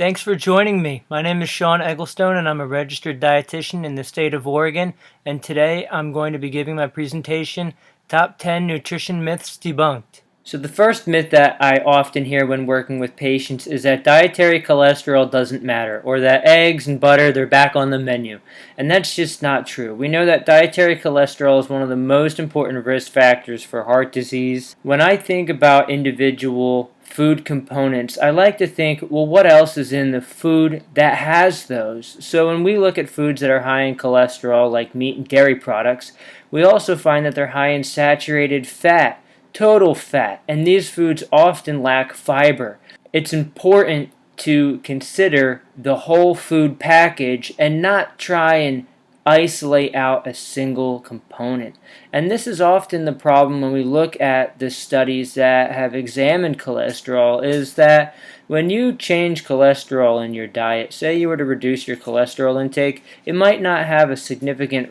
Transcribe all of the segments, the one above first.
Thanks for joining me. My name is Sean Egglestone and I'm a registered dietitian in the state of Oregon, and today I'm going to be giving my presentation, Top 10 Nutrition Myths Debunked. So the first myth that I often hear when working with patients is that dietary cholesterol doesn't matter, or that eggs and butter, they're back on the menu. And that's just not true. We know that dietary cholesterol is one of the most important risk factors for heart disease. When I think about individual food components, I like to think, well, what else is in the food that has those? So when we look at foods that are high in cholesterol, like meat and dairy products, we also find that they're high in saturated fat, total fat, and these foods often lack fiber. It's important to consider the whole food package and not try and isolate out a single component. And this is often the problem when we look at the studies that have examined cholesterol, is that when you change cholesterol in your diet, say you were to reduce your cholesterol intake, it might not have a significant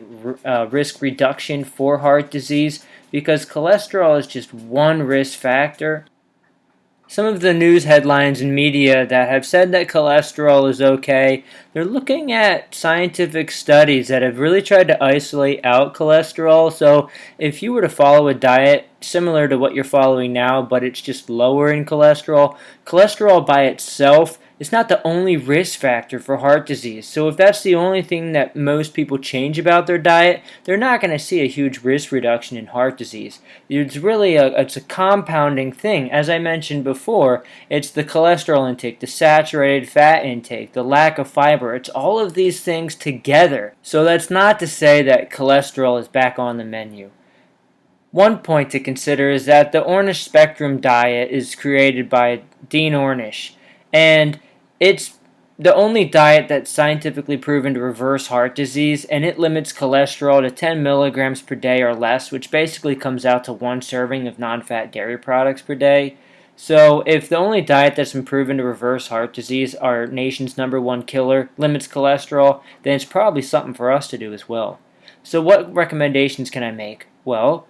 risk reduction for heart disease, because cholesterol is just one risk factor. Some of the news headlines and media that have said that cholesterol is okay, they're looking at scientific studies that have really tried to isolate out cholesterol. So if you were to follow a diet similar to what you're following now, but it's just lower in cholesterol, cholesterol by itself is not the only risk factor for heart disease. So if that's the only thing that most people change about their diet, they're not going to see a huge risk reduction in heart disease. It's really it's a compounding thing. As I mentioned before, it's the cholesterol intake, the saturated fat intake, the lack of fiber. It's all of these things together. So that's not to say that cholesterol is back on the menu. One point to consider is that the Ornish Spectrum diet is created by Dean Ornish, and it's the only diet that's scientifically proven to reverse heart disease, and it limits cholesterol to 10 milligrams per day or less, which basically comes out to one serving of non-fat dairy products per day. So if the only diet that's been proven to reverse heart disease, our nation's #1 killer, limits cholesterol, then it's probably something for us to do as well. So what recommendations can I make? Well,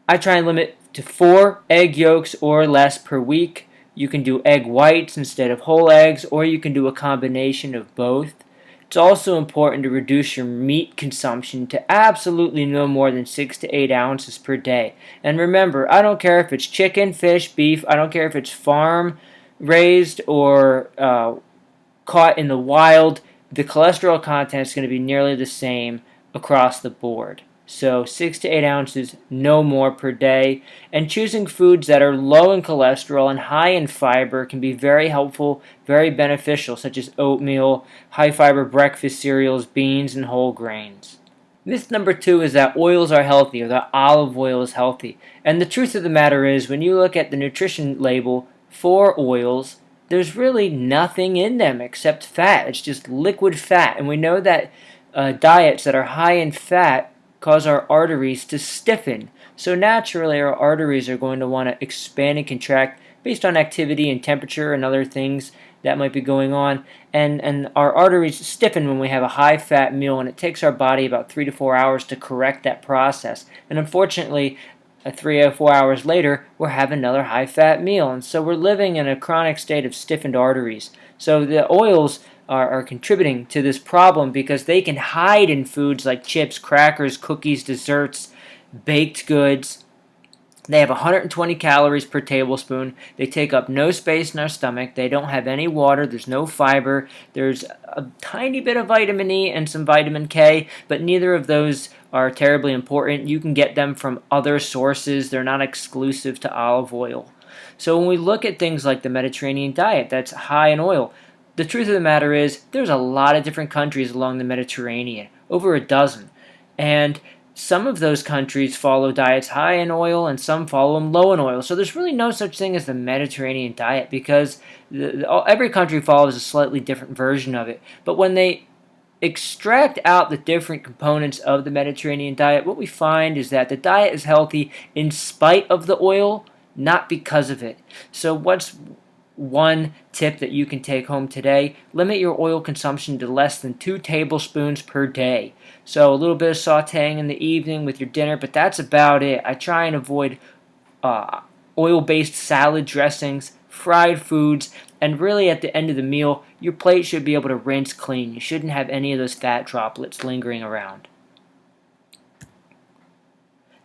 I try and limit to 4 egg yolks or less per week. You can do egg whites instead of whole eggs, or you can do a combination of both. It's also important to reduce your meat consumption to absolutely no more than 6 to 8 ounces per day. And remember, I don't care if it's chicken, fish, beef, I don't care if it's farm raised or caught in the wild, the cholesterol content is going to be nearly the same across the board. So 6 to 8 ounces, no more per day. And choosing foods that are low in cholesterol and high in fiber can be very helpful, very beneficial, such as oatmeal, high fiber breakfast cereals, beans, and whole grains. Myth number 2 is that oils are healthy, or that olive oil is healthy. And the truth of the matter is, when you look at the nutrition label for oils, there's really nothing in them except fat. It's just liquid fat. And we know that diets that are high in fat cause our arteries to stiffen. So naturally our arteries are going to want to expand and contract based on activity and temperature and other things that might be going on. And our arteries stiffen when we have a high fat meal, and it takes our body about 3 to 4 hours to correct that process. And unfortunately, 3 or 4 hours later, we're having another high fat meal. And so we're living in a chronic state of stiffened arteries. So the oils are contributing to this problem because they can hide in foods like chips, crackers, cookies, desserts, baked goods. They have 120 calories per tablespoon. They take up no space in our stomach. They don't have any water. There's no fiber. There's a tiny bit of vitamin E and some vitamin K, but neither of those are terribly important. You can get them from other sources. They're not exclusive to olive oil. So when we look at things like the Mediterranean diet that's high in oil, the truth of the matter is there's a lot of different countries along the Mediterranean, over a dozen. And some of those countries follow diets high in oil and some follow them low in oil. So there's really no such thing as the Mediterranean diet, because every country follows a slightly different version of it. But when they extract out the different components of the Mediterranean diet, what we find is that the diet is healthy in spite of the oil, not because of it. So what's one tip that you can take home today? Limit your oil consumption to less than 2 tablespoons per day. So a little bit of sauteing in the evening with your dinner, but that's about it. I try and avoid oil-based salad dressings, fried foods, and really at the end of the meal, your plate should be able to rinse clean. You shouldn't have any of those fat droplets lingering around.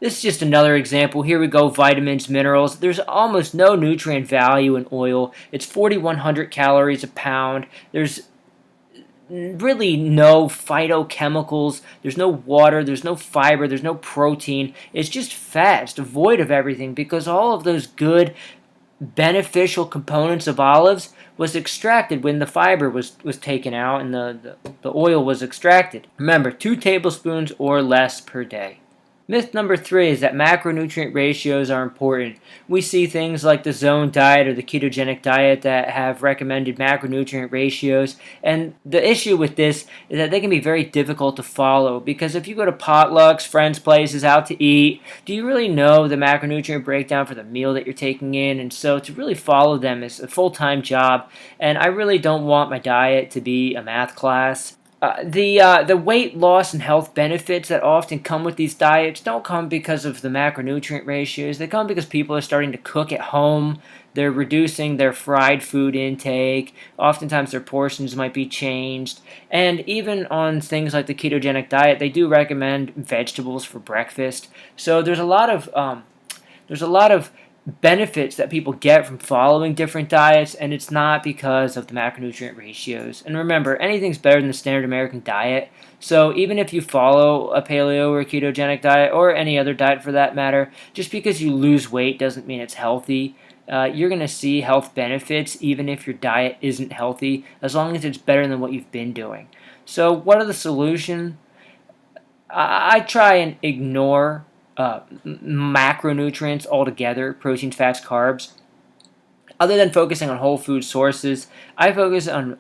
This is just another example. Here we go, vitamins, minerals. There's almost no nutrient value in oil. It's 4,100 calories a pound. There's really no phytochemicals. There's no water. There's no fiber. There's no protein. It's just fat. It's devoid of everything because all of those good beneficial components of olives was extracted when the fiber was taken out and the oil was extracted. Remember, 2 tablespoons or less per day. Myth number 3 is that macronutrient ratios are important. We see things like the zone diet or the ketogenic diet that have recommended macronutrient ratios, and the issue with this is that they can be very difficult to follow because if you go to potlucks, friends' places, out to eat, do you really know the macronutrient breakdown for the meal that you're taking in? And so to really follow them is a full-time job, and I really don't want my diet to be a math class. The weight loss and health benefits that often come with these diets don't come because of the macronutrient ratios. They come because people are starting to cook at home. They're reducing their fried food intake. Oftentimes their portions might be changed. And even on things like the ketogenic diet, they do recommend vegetables for breakfast. So there's a lot of benefits that people get from following different diets, and it's not because of the macronutrient ratios. And remember, anything's better than the standard American diet, so even if you follow a paleo or a ketogenic diet, or any other diet for that matter, just because you lose weight doesn't mean it's healthy. You're going to see health benefits even if your diet isn't healthy, as long as it's better than what you've been doing. So what are the solutions? I try and ignore macronutrients altogether, proteins, fats, carbs. Other than focusing on whole food sources, I focus on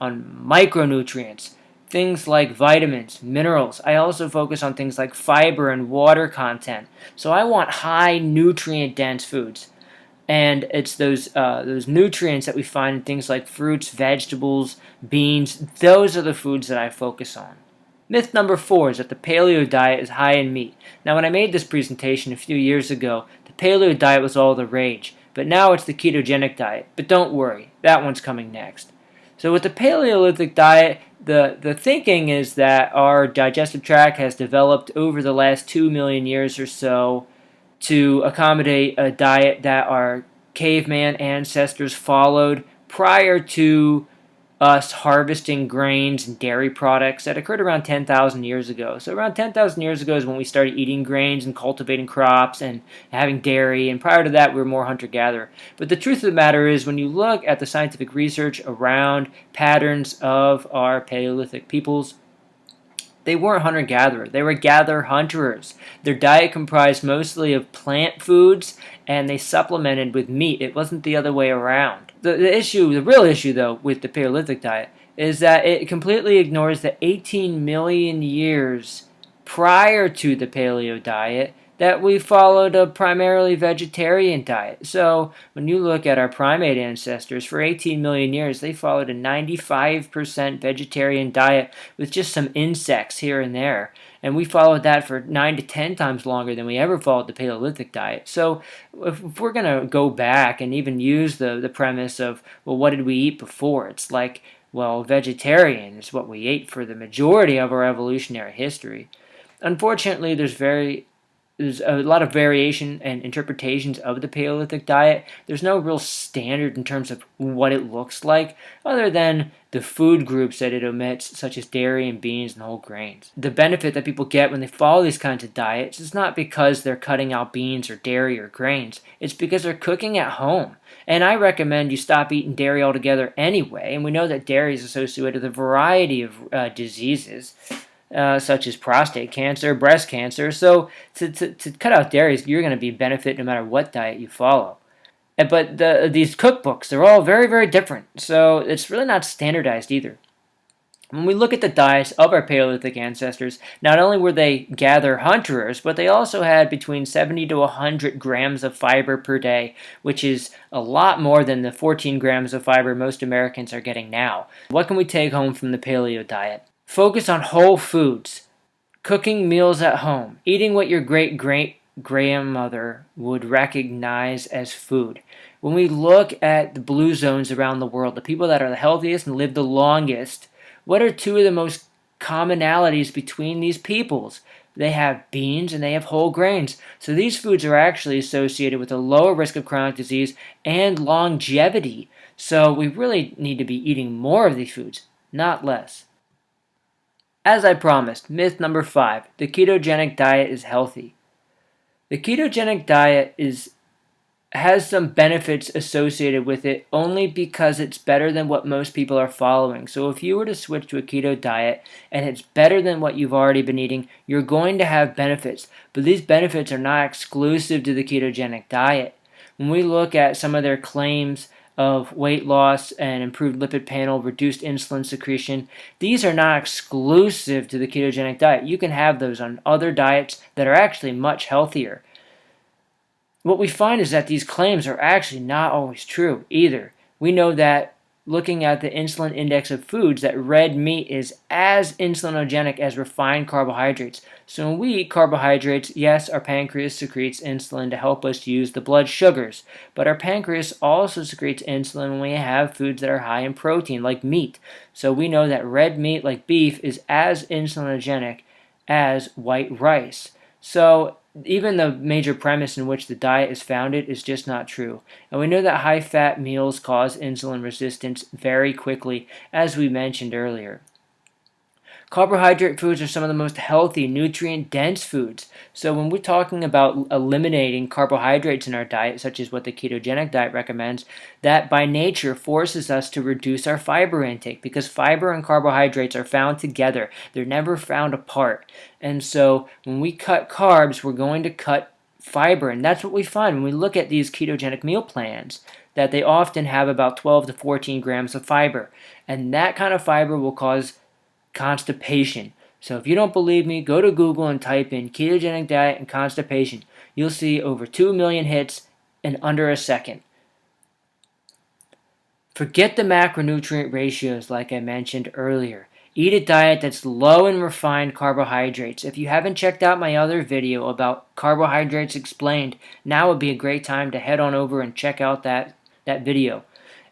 micronutrients, things like vitamins, minerals. I also focus on things like fiber and water content. So I want high nutrient dense foods. And it's those nutrients that we find in things like fruits, vegetables, beans. Those are the foods that I focus on. Myth number 4 is that the paleo diet is high in meat. Now, when I made this presentation a few years ago, the paleo diet was all the rage, but now it's the ketogenic diet. But don't worry, that one's coming next. So with the Paleolithic diet, the thinking is that our digestive tract has developed over the last 2 million years or so to accommodate a diet that our caveman ancestors followed prior to us harvesting grains and dairy products that occurred around 10,000 years ago. So around 10,000 years ago is when we started eating grains and cultivating crops and having dairy, and prior to that we were more hunter-gatherer. But the truth of the matter is, when you look at the scientific research around patterns of our Paleolithic peoples, they weren't hunter-gatherer. They were gather-hunterers. Their diet comprised mostly of plant foods, and they supplemented with meat. It wasn't the other way around. The real issue, though, with the Paleolithic diet is that it completely ignores the 18 million years prior to the paleo diet that we followed a primarily vegetarian diet. So when you look at our primate ancestors, for 18 million years, they followed a 95% vegetarian diet with just some insects here and there. And we followed that for 9 to 10 times longer than we ever followed the Paleolithic diet. So if we're going to go back and even use the premise of, well, what did we eat before? It's like, well, vegetarian is what we ate for the majority of our evolutionary history. Unfortunately, there's a lot of variation and interpretations of the Paleolithic diet. There's no real standard in terms of what it looks like, other than the food groups that it omits, such as dairy and beans and whole grains. The benefit that people get when they follow these kinds of diets is not because they're cutting out beans or dairy or grains. It's because they're cooking at home. And I recommend you stop eating dairy altogether anyway. And we know that dairy is associated with a variety of diseases, such as prostate cancer, breast cancer. So to cut out dairy, you're going to be benefit no matter what diet you follow. But these cookbooks, they're all very, very different. So it's really not standardized either. When we look at the diets of our Paleolithic ancestors, not only were they gather-hunterers, but they also had between 70 to 100 grams of fiber per day, which is a lot more than the 14 grams of fiber most Americans are getting now. What can we take home from the paleo diet? Focus on whole foods, cooking meals at home, eating what your great grandmother would recognize as food. When we look at the blue zones around the world, the people that are the healthiest and live the longest, what are two of the most commonalities between these peoples? They have beans and they have whole grains. So these foods are actually associated with a lower risk of chronic disease and longevity. So we really need to be eating more of these foods, not less. As I promised, myth number 5, the ketogenic diet is healthy. The ketogenic diet has some benefits associated with it only because it's better than what most people are following. So if you were to switch to a keto diet and it's better than what you've already been eating, you're going to have benefits. But these benefits are not exclusive to the ketogenic diet. When we look at some of their claims of weight loss and improved lipid panel, reduced insulin secretion, these are not exclusive to the ketogenic diet. You can have those on other diets that are actually much healthier. What we find is that these claims are actually not always true either. We know that looking at the insulin index of foods, that red meat is as insulinogenic as refined carbohydrates. So when we eat carbohydrates, yes, our pancreas secretes insulin to help us use the blood sugars, but our pancreas also secretes insulin when we have foods that are high in protein, like meat. So we know that red meat, like beef, is as insulinogenic as white rice. So even the major premise in which the diet is founded is just not true. And we know that high-fat meals cause insulin resistance very quickly, as we mentioned earlier. Carbohydrate foods are some of the most healthy, nutrient-dense foods. So when we're talking about eliminating carbohydrates in our diet, such as what the ketogenic diet recommends, that by nature forces us to reduce our fiber intake because fiber and carbohydrates are found together. They're never found apart. And so when we cut carbs, we're going to cut fiber. And that's what we find when we look at these ketogenic meal plans, that they often have about 12 to 14 grams of fiber. And that kind of fiber will cause constipation. So if you don't believe me, go to Google and type in ketogenic diet and constipation. You'll see over 2 million hits in under a second. Forget the macronutrient ratios like I mentioned earlier. Eat a diet that's low in refined carbohydrates. If you haven't checked out my other video about carbohydrates explained, now would be a great time to head on over and check out that video.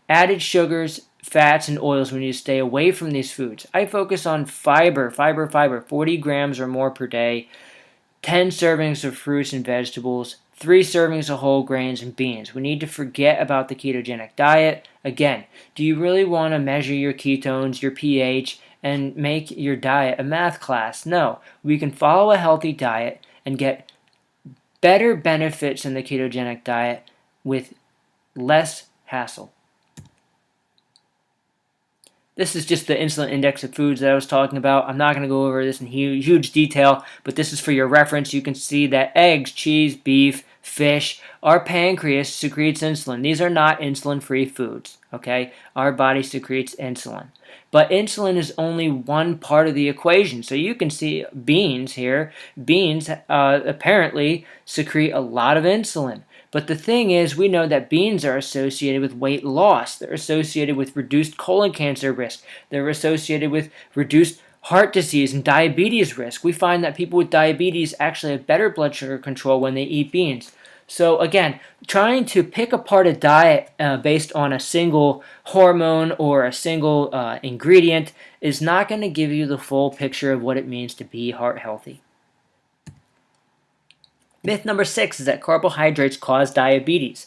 Added sugars, fats, and oils, we need to stay away from these foods. I focus on fiber, 40 grams or more per day, 10 servings of fruits and vegetables, 3 servings of whole grains and beans. We need to forget about the ketogenic diet. Again, do you really want to measure your ketones, your pH, and make your diet a math class? No. We can follow a healthy diet and get better benefits in the ketogenic diet with less hassle. This is just the insulin index of foods that I was talking about. I'm not going to go over this in huge detail, but this is for your reference. You can see that eggs, cheese, beef, fish, our pancreas secretes insulin. These are not insulin-free foods, okay? Our body secretes insulin. But insulin is only one part of the equation. So you can see beans here. Beans apparently secrete a lot of insulin. But the thing is, we know that beans are associated with weight loss. They're associated with reduced colon cancer risk. They're associated with reduced heart disease and diabetes risk. We find that people with diabetes actually have better blood sugar control when they eat beans. So again, trying to pick apart a diet based on a single hormone or a single ingredient is not going to give you the full picture of what it means to be heart healthy. Myth number 6 is that carbohydrates cause diabetes.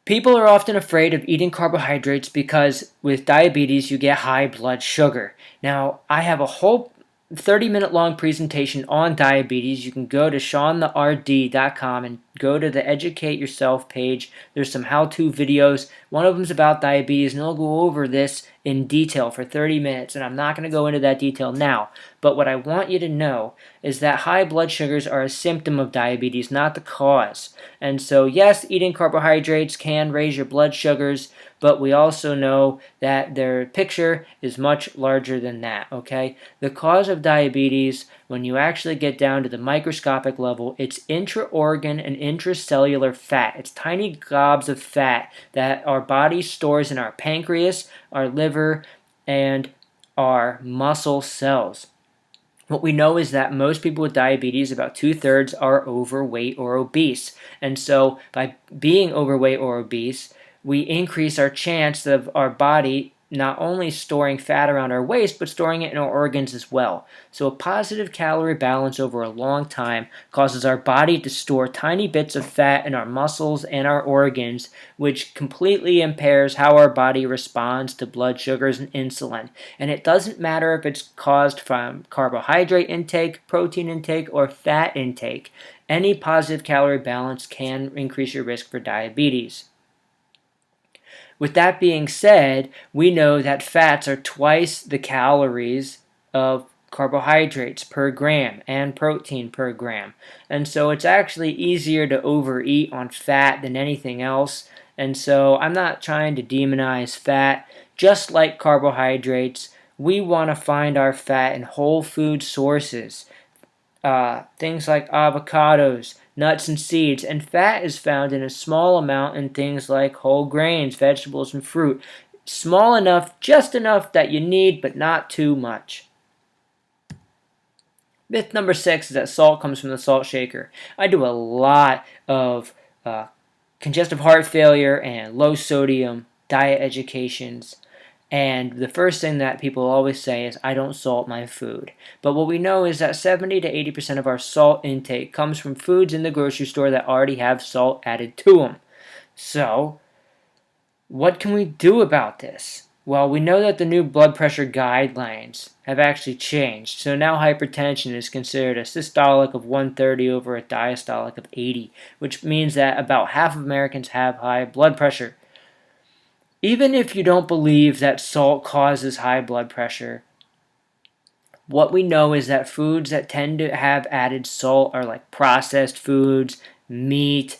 People are often afraid of eating carbohydrates because with diabetes you get high blood sugar. Now, I have a whole 30-minute long presentation on diabetes. You can go to SeanTheRD.com and go to the Educate Yourself page. There's some how-to videos. One of them's about diabetes, and I'll go over this in detail for 30 minutes, and I'm not going to go into that detail now. But what I want you to know is that high blood sugars are a symptom of diabetes, not the cause. And so, yes, eating carbohydrates can raise your blood sugars, but we also know that their picture is much larger than that, okay? The cause of diabetes, when you actually get down to the microscopic level, it's intra-organ and intracellular fat. It's tiny gobs of fat that our body stores in our pancreas, our liver, and our muscle cells. What we know is that most people with diabetes, about 2/3, are overweight or obese. And so by being overweight or obese, we increase our chance of our body not only storing fat around our waist, but storing it in our organs as well. So a positive calorie balance over a long time causes our body to store tiny bits of fat in our muscles and our organs, which completely impairs how our body responds to blood sugars and insulin. And it doesn't matter if it's caused from carbohydrate intake, protein intake, or fat intake. Any positive calorie balance can increase your risk for diabetes. With that being said, we know that fats are twice the calories of carbohydrates per gram and protein per gram. And so it's actually easier to overeat on fat than anything else. And so I'm not trying to demonize fat. Just like carbohydrates, we want to find our fat in whole food sources. Things like avocados, nuts and seeds, and fat is found in a small amount in things like whole grains, vegetables, and fruit. Small enough, just enough that you need, but not too much. Myth number 6 is that salt comes from the salt shaker. I do a lot of congestive heart failure and low sodium diet educations. And the first thing that people always say is, I don't salt my food. But what we know is that 70 to 80% of our salt intake comes from foods in the grocery store that already have salt added to them. So, what can we do about this? Well, we know that the new blood pressure guidelines have actually changed. So now hypertension is considered a systolic of 130 over a diastolic of 80, which means that about half of Americans have high blood pressure. Even if you don't believe that salt causes high blood pressure, what we know is that foods that tend to have added salt are like processed foods, meat,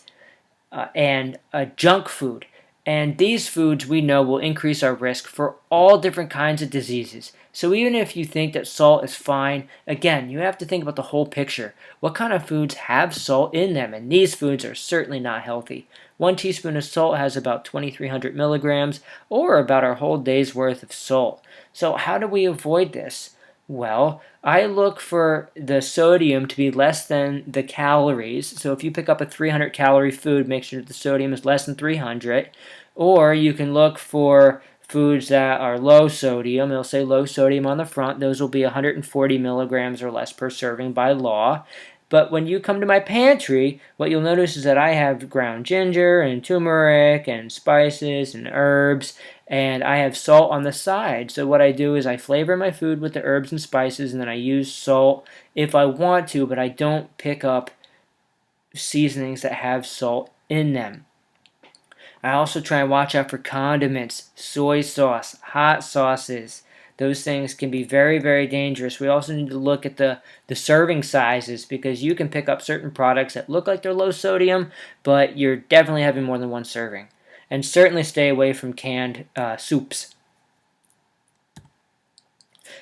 and junk food. And these foods we know will increase our risk for all different kinds of diseases. So even if you think that salt is fine, again, you have to think about the whole picture. What kind of foods have salt in them? And these foods are certainly not healthy. 1 teaspoon of salt has about 2,300 milligrams, or about our whole day's worth of salt. So how do we avoid this? Well, I look for the sodium to be less than the calories. So if you pick up a 300 calorie food, make sure that the sodium is less than 300. Or you can look for foods that are low sodium. They'll say low sodium on the front. Those will be 140 milligrams or less per serving by law. But when you come to my pantry, what you'll notice is that I have ground ginger and turmeric and spices and herbs, and I have salt on the side. So what I do is I flavor my food with the herbs and spices, and then I use salt if I want to, but I don't pick up seasonings that have salt in them. I also try and watch out for condiments, soy sauce, hot sauces. Those things can be very, very dangerous. We also need to look at the serving sizes, because you can pick up certain products that look like they're low sodium, but you're definitely having more than one serving. And certainly stay away from canned soups.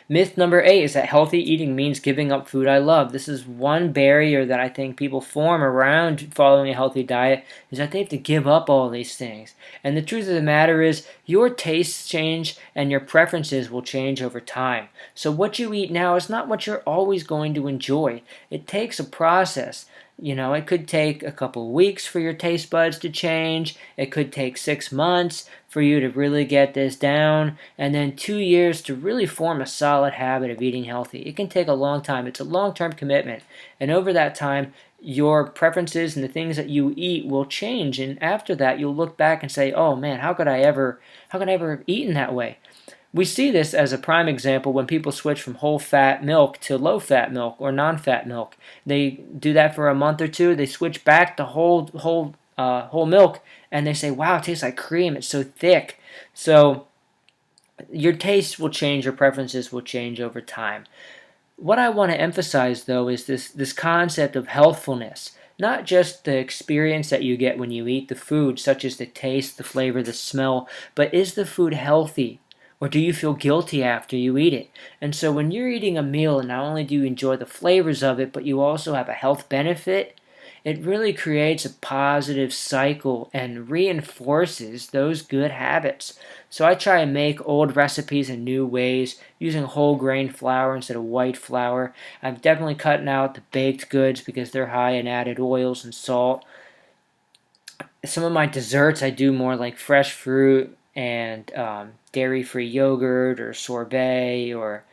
Myth number 8 is that healthy eating means giving up food I love. This is one barrier that I think people form around following a healthy diet, is that they have to give up all these things. And the truth of the matter is, your tastes change and your preferences will change over time. So what you eat now is not what you're always going to enjoy. It takes a process. You know, it could take a couple weeks for your taste buds to change. It could take 6 months for you to really get this down, and then 2 years to really form a solid habit of eating healthy. It can take a long time. It's a long-term commitment. And over that time, your preferences and the things that you eat will change. And after that, you'll look back and say, oh man, how could I ever have eaten that way? We see this as a prime example when people switch from whole-fat milk to low-fat milk or non-fat milk. They do that for a month or two. They switch back to whole milk, and they say, wow, it tastes like cream. It's so thick. So your taste will change. Your preferences will change over time. What I want to emphasize, though, is this concept of healthfulness. Not just the experience that you get when you eat the food, such as the taste, the flavor, the smell, but is the food healthy? Or do you feel guilty after you eat it? And so when you're eating a meal, not only do you enjoy the flavors of it, but you also have a health benefit, it really creates a positive cycle and reinforces those good habits. So I try and make old recipes in new ways, using whole grain flour instead of white flour. I'm definitely cutting out the baked goods because they're high in added oils and salt. Some of my desserts I do more like fresh fruit and dairy-free yogurt or sorbet or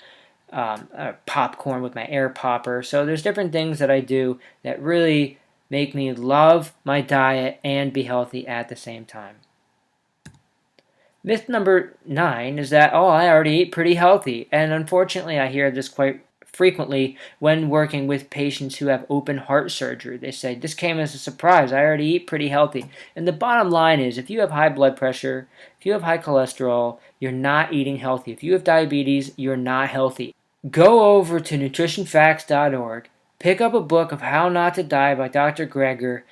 popcorn with my air popper. So there's different things that I do that really make me love my diet and be healthy at the same time. Myth number 9 is that, oh, I already eat pretty healthy. And unfortunately, I hear this quite frequently when working with patients who have open heart surgery. They say, this came as a surprise. I already eat pretty healthy. And the bottom line is, if you have high blood pressure, if you have high cholesterol, you're not eating healthy. If you have diabetes, you're not healthy. Go over to nutritionfacts.org, pick up a book of How Not to Die by Dr. Greger,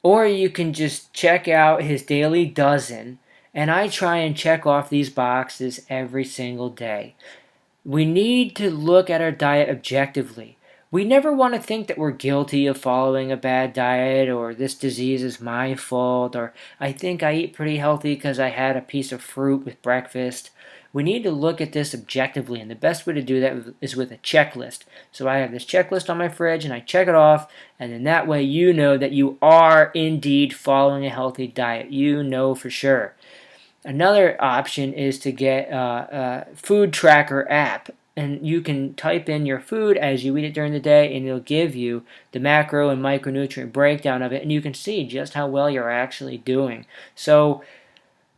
or you can just check out his Daily Dozen, and I try and check off these boxes every single day. We need to look at our diet objectively. We never want to think that we're guilty of following a bad diet, or this disease is my fault, or I think I eat pretty healthy because I had a piece of fruit with breakfast. We need to look at this objectively, and the best way to do that is with a checklist. So I have this checklist on my fridge, and I check it off, and then that way you know that you are indeed following a healthy diet. You know for sure. Another option is to get a food tracker app, and you can type in your food as you eat it during the day, and it'll give you the macro and micronutrient breakdown of it, and you can see just how well you're actually doing. So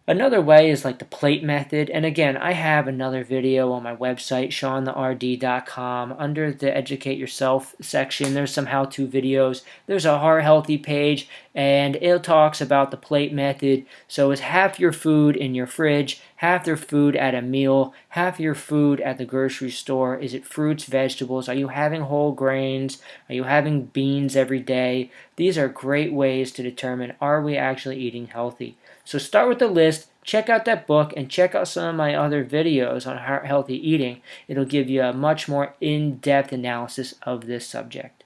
another way is like the plate method, and again, I have another video on my website, SeanTheRD.com. Under the Educate Yourself section, there's some how-to videos. There's a Heart Healthy page, and it talks about the plate method. So it's half your food in your fridge, half your food at a meal, half your food at the grocery store. Is it fruits, vegetables? Are you having whole grains? Are you having beans every day? These are great ways to determine, are we actually eating healthy? So start with the list, check out that book, and check out some of my other videos on heart healthy eating. It'll give you a much more in-depth analysis of this subject.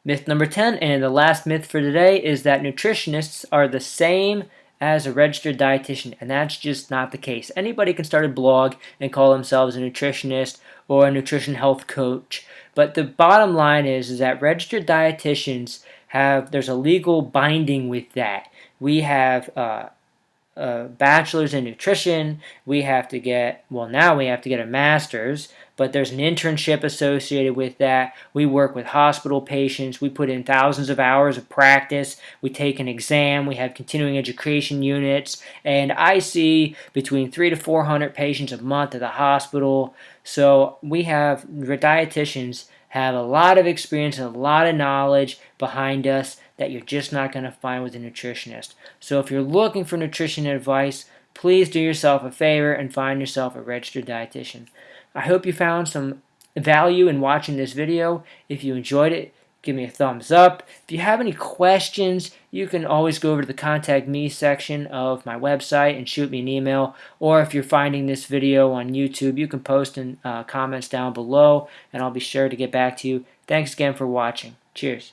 Myth number 10, and the last myth for today, is that nutritionists are the same as a registered dietitian, and that's just not the case. Anybody can start a blog and call themselves a nutritionist or a nutrition health coach, but the bottom line is that registered dietitians there's a legal binding with that. We have bachelor's in nutrition. We have to get, now we have to get a master's, but there's an internship associated with that. We work with hospital patients. We put in thousands of hours of practice. We take an exam. We have continuing education units, and I see between 300 to 400 patients a month at the hospital. So dietitians have a lot of experience and a lot of knowledge behind us that you're just not going to find with a nutritionist. So if you're looking for nutrition advice, please do yourself a favor and find yourself a registered dietitian. I hope you found some value in watching this video. If you enjoyed it, give me a thumbs up. If you have any questions, you can always go over to the Contact Me section of my website and shoot me an email. Or if you're finding this video on YouTube, you can post in comments down below, and I'll be sure to get back to you. Thanks again for watching. Cheers.